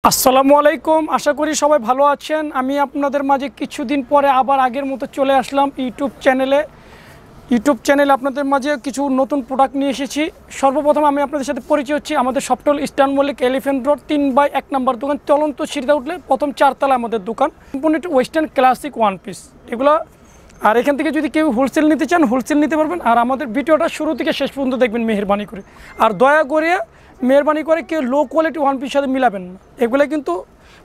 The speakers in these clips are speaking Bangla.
আসসালামু আলাইকুম, আশা করি সবাই ভালো আছেন। আমি আপনাদের মাঝে কিছুদিন পরে আবার আগের মতো চলে আসলাম ইউটিউব চ্যানেলে আপনাদের মাঝে কিছু নতুন প্রোডাক্ট নিয়ে এসেছি। সর্বপ্রথম আমি আপনাদের সাথে পরিচয় হচ্ছি। আমাদের software eastern Mallick elephant road 3/1 নম্বর দোকান, চলন্ত সিঁড়িতে উঠলে প্রথম 4 তলা আমাদের দোকান। সম্পূর্ণ ওয়েস্টার্ন ক্লাসিক ওয়ান পিস এগুলো। আর এখান থেকে যদি কেউ হোলসেল নিতে চান হোলসেল নিতে পারবেন। আর আমাদের ভিডিওটা শুরু থেকে শেষ পর্যন্ত দেখবেন মেহেরবানি করে। আর দয়া করে মেহরবানি করে কেউ লো কোয়ালিটি ওয়ান পিস সাথে মিলাবেন না। এগুলো কিন্তু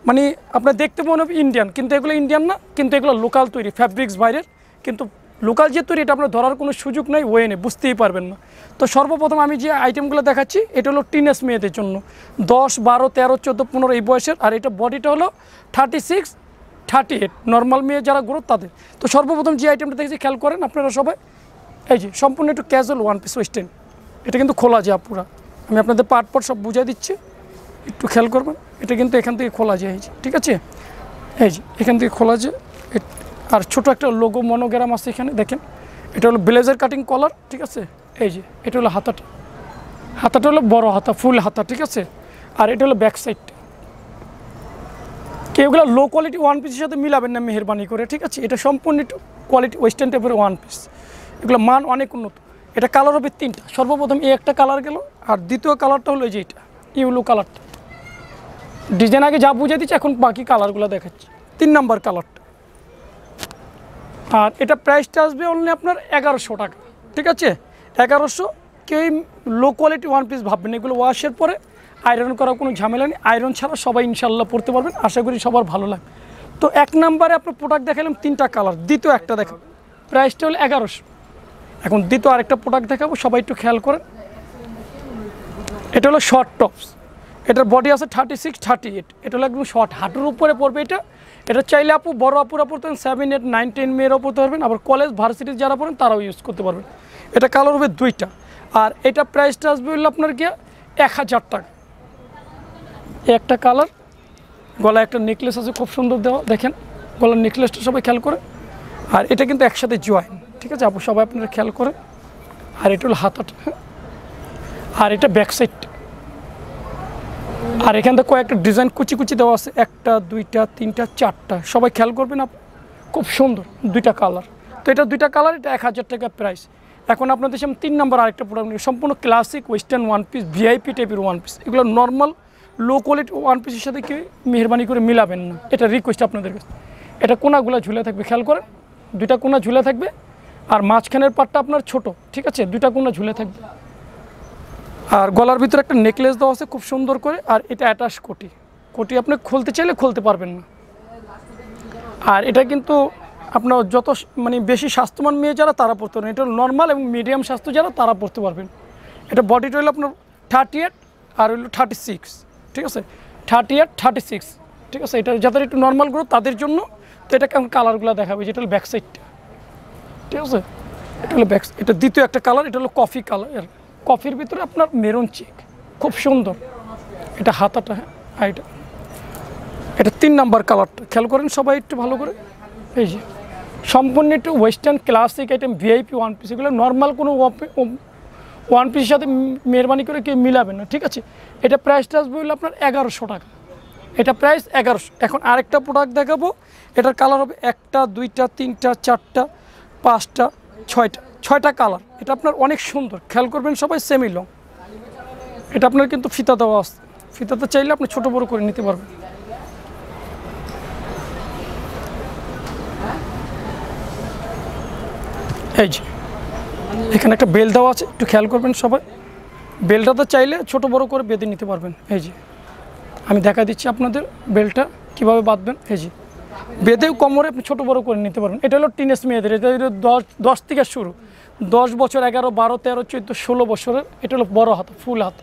মানে আপনার দেখতে মনে হবে ইন্ডিয়ান, কিন্তু এগুলো ইন্ডিয়ান না, কিন্তু এগুলো লোকাল তৈরি, ফ্যাব্রিক্স বাইরের, কিন্তু লোকাল যে তৈরি এটা আপনার ধরার কোনো সুযোগ নেই, ওয়ে নেই, বুঝতেই পারবেন না। তো সর্বপ্রথম আমি যে আইটেমগুলো দেখাচ্ছি এটা হলো টিনেজ মেয়েদের জন্য, 10, 12, 13, 14, 15 এই বয়সের। আর এটা বডিটা হলো 36, 38 নর্মাল মেয়ে যারা গ্রোথ তাদের। তো সর্বপ্রথম যে আইটেমটা দেখেছি খেয়াল করেন আপনারা সবাই, এই যে সম্পূর্ণ একটু ক্যাজুয়াল ওয়ান পিস ওয়েস্টার্ন। এটা কিন্তু খোলা যায় পুরা, আমি আপনাদের পার্ট সব বুঝিয়ে দিচ্ছি, একটু খেয়াল করবেন। এটা কিন্তু এখান থেকে খোলা যায়, এই যে ঠিক আছে, এই যে এখান থেকে খোলা যায়। আর ছোটো একটা লোগো মনোগ্রাম আছে এখানে দেখেন। এটা হলো ব্লেজার কাটিং কলার, ঠিক আছে। এই যে এটা হলো হাতাটা হলো বড় হাতা, ফুল হাতা, ঠিক আছে। আর এটা হলো ব্যাক সাইডটা। কেউগুলো লো কোয়ালিটি ওয়ান পিসের সাথে মিলাবেন না মেহরবানি করে, ঠিক আছে। এটা সম্পূর্ণ একটু কোয়ালিটি ওয়েস্টার্ন টাইপের ওয়ান পিস, এগুলো মান অনেক উন্নত। এটা কালার হবে 3টা। সর্বপ্রথম এই একটা কালার গেল, আর দ্বিতীয় কালারটা হলো এই যে এটা ইউলো কালারটা। ডিজাইন আগে যা বুঝে দিচ্ছি, এখন বাকি কালারগুলো দেখাচ্ছি। 3 নাম্বার কালারটা। আর এটা প্রাইসটা আসবে অনলি আপনার 1100 টাকা, ঠিক আছে। 1100। কেউ লো কোয়ালিটি ওয়ান পিস ভাববেন, এগুলো ওয়াশের পরে আয়রন করার কোনো ঝামেলা নেই। আয়রন ছাড়া সবাই ইনশাল্লাহ পড়তে পারবেন, আশা করি সবার ভালো লাগে। তো 1 নাম্বারে আপনার প্রোডাক্ট দেখালাম 3টা কালার, দ্বিতীয় একটা দেখাবো, প্রাইসটা হলো 1100। এখন দ্বিতীয় আরেকটা প্রোডাক্ট দেখাবো, সবাই একটু খেয়াল করেন। এটা হলো শর্ট টপস, এটার বডি আছে 36, 38। এটা হলো একদম শর্ট, হাঁটুর উপরে পড়বে এটা। এটা চাইলে আপু বড় আপুরা পড়তে পারেন, 7, 8, 9, 10 মেয়েরাও পড়তে পারবেন, আবার কলেজ ভার্সিটির যারা পড়েন তারাও ইউজ করতে পারবেন। এটা কালার হবে 2টা। আর এটা প্রাইসটা আসবে হলো আপনার গিয়ে 1000 টাকা। একটা কালার, গলায় একটা নেকলেস আছে খুব সুন্দর দেওয়া, দেখেন গলার নেকলেসটা সবাই খেয়াল করে। আর এটা কিন্তু একসাথে জয়েন, ঠিক আছে আপু, সবাই আপনারা খেয়াল করেন। আর এটা হলো হাতাটা, আর এটা ব্যাক সাইডটা। আর এখান থেকে কয়েকটা ডিজাইন কুচি কুচি দেওয়া আছে, 1টা 2টা 3টা 4টা, সবাই খেয়াল করবেন আপু, খুব সুন্দর 2টা কালার। তো এটা 2টা কালার, এটা 1000 টাকা প্রাইস। এখন আপনাদের সামনে 3 নাম্বার আরেকটা প্রোডাক্ট নিয়ে, সম্পূর্ণ classic western one piece, VIP টাইপের ওয়ান পিস। এগুলো নর্মাল লো কোয়ালিটি ওয়ান পিসের সাথে কেউ মেহরবানি করে মিলাবেন না, এটা রিকোয়েস্ট আপনাদের কাছে। এটা কোনাগুলো ঝুলে থাকবে, খেয়াল করেন, 2টা কোনা ঝুলে থাকবে। আর মাঝখানের পাটটা আপনার ছোট, ঠিক আছে, 2টা কোনা ঝুলে থাকবে। আর গলার ভিতরে একটা নেকলেস দেওয়া আছে খুব সুন্দর করে। আর এটা অ্যাটাচ কোটি আপনি খুলতে চাইলে খুলতে পারবেন না। আর এটা কিন্তু আপনার যত মানে বেশি স্বাস্থ্যবান মেয়ে যারা তারা পড়তে পারবেন, এটা নর্মাল এবং মিডিয়াম স্বাস্থ্য যারা তারা পড়তে পারবেন। এটা বডিটা হলো আপনার 38 আর হলো 36, ঠিক আছে, 38, 36, ঠিক আছে। এটা যাদের একটু নর্মাল গ্রোথ তাদের জন্য। তো এটা কেমন কালারগুলো দেখাবে, যেটা হলো ব্যাক সাইডটা, ঠিক আছে। এটা হলো ব্যাক, এটা দ্বিতীয় একটা কালার, এটা হলো কফি কালার, কফির ভিতরে আপনার মেরুন চেক, খুব সুন্দর। এটা হাতাটা, হ্যাঁ এটা 3 নাম্বার কালারটা, খেয়াল করেন সবাই একটু ভালো করে। এই যে সম্পূর্ণ একটু western classic item, VIP one piece. এগুলো নর্মাল কোনো ওয়ান পিসের সাথে মেহরবানি করে কেউ মিলাবেন না, ঠিক আছে। এটা প্রাইসটা আসবে হলো আপনার 1100 টাকা, এটা প্রাইস 1100। এখন আরেকটা প্রোডাক্ট দেখাবো, এটার কালার হবে 1টা 2টা 3টা 4টা 5টা 6টা কালার। এটা আপনার অনেক সুন্দর, খেয়াল করবেন সবাই, সেমি লং। এটা আপনার কিন্তু ফিতা দেওয়া আছে, ফিতাতে চাইলে আপনি ছোট বড় করে নিতে পারবেন। এই যে এখানে একটা বেল দেওয়া আছে, একটু খেয়াল করবেন সবাই, বেলটাতে চাইলে ছোট বড় করে বেঁধে নিতে পারবেন। এই যে আমি দেখা দিচ্ছি আপনাদের বেলটা কীভাবে বাঁধবেন। এই যে বেঁধেও কোমরে আপনি ছোটো বড়ো করে নিতে পারবেন। এটা হলো টিনেজ মেয়েদের, এটা 10 থেকে শুরু, 10 বছর, 11, 12, 13, 14, 16 বছরের। এটা হলো বড় হাতা, ফুল হাত।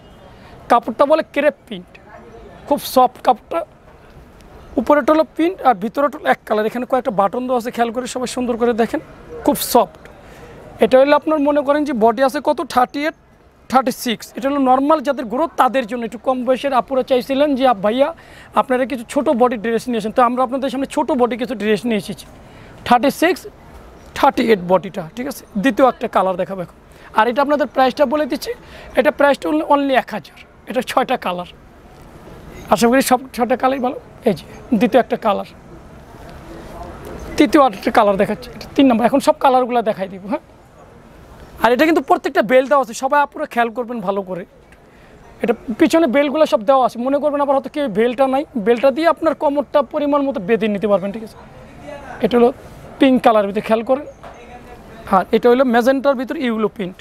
কাপড়টা বলে ক্রেপ প্রিন্ট, খুব সফট কাপড়টা। উপরেটা হলো প্রিন্ট আর ভিতরেটা হলো এক কালার। এখানে কয়েকটা বাটন দেওয়া আছে, খেয়াল করে সবাই সুন্দর করে দেখেন, খুব সফট। এটা হলো আপনার মনে করেন যে বডি আছে কত 38, 36। এটা হলো নর্মাল যাদের গ্রোথ তাদের জন্য। একটু কম বয়সের আপুরা চাইছিলেন যে ভাইয়া আপনারা কিছু ছোট বডি ড্রেস নিয়েছেন, তো আমরা আপনাদের সামনে ছোট বডি কিছু ড্রেস নিয়ে এসেছি। 36, 38 বডিটা, ঠিক আছে। দ্বিতীয় একটা কালার দেখাবো এখন। আর এটা আপনাদের প্রাইসটা বলে দিচ্ছি, এটা প্রাইসটা অনলি 1000। এটা 6টা কালার। আশা করি সব ছটা কালারই ভালো। এই যে দ্বিতীয় একটা কালার, তৃতীয় আরেকটা কালার দেখাচ্ছি, এটা 3 নম্বর। এখন সব কালারগুলো দেখাই দিব। হ্যাঁ, আর এটা কিন্তু প্রত্যেকটা বেল দেওয়া আছে, সবাই আপনারা খেয়াল করবেন ভালো করে। এটা পিছনে বেলগুলো সব দেওয়া আছে, মনে করবেন আবার হয়তো কেউ বেলটা নাই, বেলটা দিয়ে আপনার কোমরটা পরিমাণ মতো বেঁধে নিতে পারবেন, ঠিক আছে। এটা হলো পিঙ্ক কালার ভিতরে, খেয়াল করেন। আর এটা হলো ম্যাজেন্টার ভিতরে ইউলো প্রিন্ট।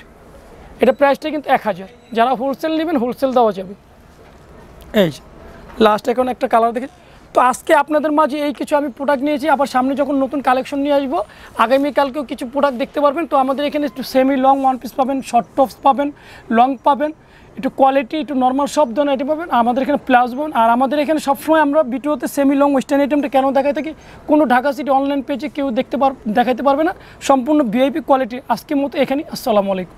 এটা প্রাইসটা কিন্তু 1000। যারা হোলসেল নেবেন হোলসেল দেওয়া যাবে। এই যে লাস্ট এখন একটা কালার দেখে। তো আজকে আপনাদের মাঝে এই কিছু আমি প্রোডাক্ট নিয়েছি, আবার সামনে যখন নতুন কালেকশন নিয়ে আসবো আগামীকালকেও কিছু প্রোডাক্ট দেখতে পারবেন। তো আমাদের এখানে একটু সেমি লং ওয়ান পিস পাবেন, শর্ট টপস পাবেন, লং পাবেন, একটু কোয়ালিটি একটু নর্মাল সব ধরনের আইটেম পাবেন। আমাদের এখানে প্লাস বোন, আর আমাদের এখানে সবসময় আমরা ভিডিওতে সেমি লং ওয়েস্টার্ন আইটেমটা কেন দেখাই থাকি, কোনো ঢাকা সিটি অনলাইন পেজে কেউ দেখাইতে পারবে না, সম্পূর্ণ ভিআইপি কোয়ালিটি। আজকের মতো এখানেই, আসসালামু আলাইকুম।